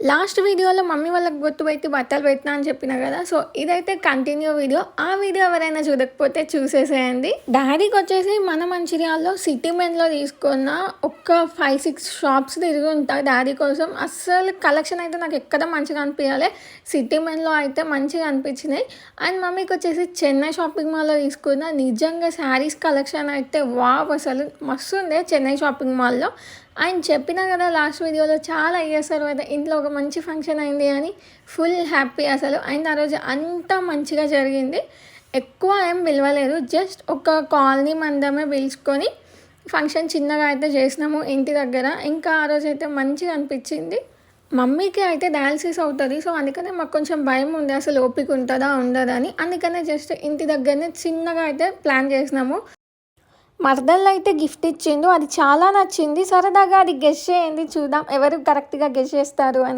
Last వీడియోలో mummy వాళ్ళకి బొట్టు పెట్టి బట్టలు పెట్టినా అని చెప్పిన కదా. సో ఇదైతే కంటిన్యూ వీడియో. ఆ వీడియో ఎవరైనా చూడకపోతే చూసేసేయండి. డాడీకి వచ్చేసి మన మంచిర్యాలలో సిటీ మెన్లో తీసుకున్న ఒక 5-6 షాప్స్ తిరిగి ఉంటా డాడీ కోసం. అస్సలు కలెక్షన్ అయితే నాకు ఎక్కడ మంచిగా అనిపించాలి. సిటీ మెన్లో అయితే మంచిగా అనిపించినాయి. అండ్ మమ్మీకి వచ్చేసి చెన్నై షాపింగ్ మాల్లో తీసుకున్న నిజంగా శారీస్ కలెక్షన్ అయితే వావ్, అసలు మస్తు ఉండే చెన్నై షాపింగ్ మాల్లో. ఆయన చెప్పినా కదా లాస్ట్ వీడియోలో, చాలా ఇయర్స్ తర్వాత ఇంట్లో ఒక మంచి ఫంక్షన్ అయింది అని ఫుల్ హ్యాపీ అసలు. అండ్ ఆ రోజు అంతా మంచిగా జరిగింది. ఎక్కువ ఏం పిలవలేదు, జస్ట్ ఒక కాలనీ మందమే పిలుచుకొని ఫంక్షన్ చిన్నగా అయితే చేసినాము ఇంటి దగ్గర. ఇంకా ఆ రోజు అయితే మంచిగా అనిపించింది. మమ్మీకి అయితే డయాలసిస్ అవుతుంది, సో అందుకనే మాకు కొంచెం భయం ఉంది అసలు ఓపిక ఉంటుందా ఉండదా అని. అందుకనే జస్ట్ ఇంటి దగ్గరనే చిన్నగా అయితే ప్లాన్ చేసినాము. మరదళ్ళు అయితే గిఫ్ట్ ఇచ్చిండు, అది చాలా నచ్చింది. సరదాగా అది గెస్ చేయండి, చూద్దాం ఎవరు కరెక్ట్గా గెస్ చేస్తారు అని.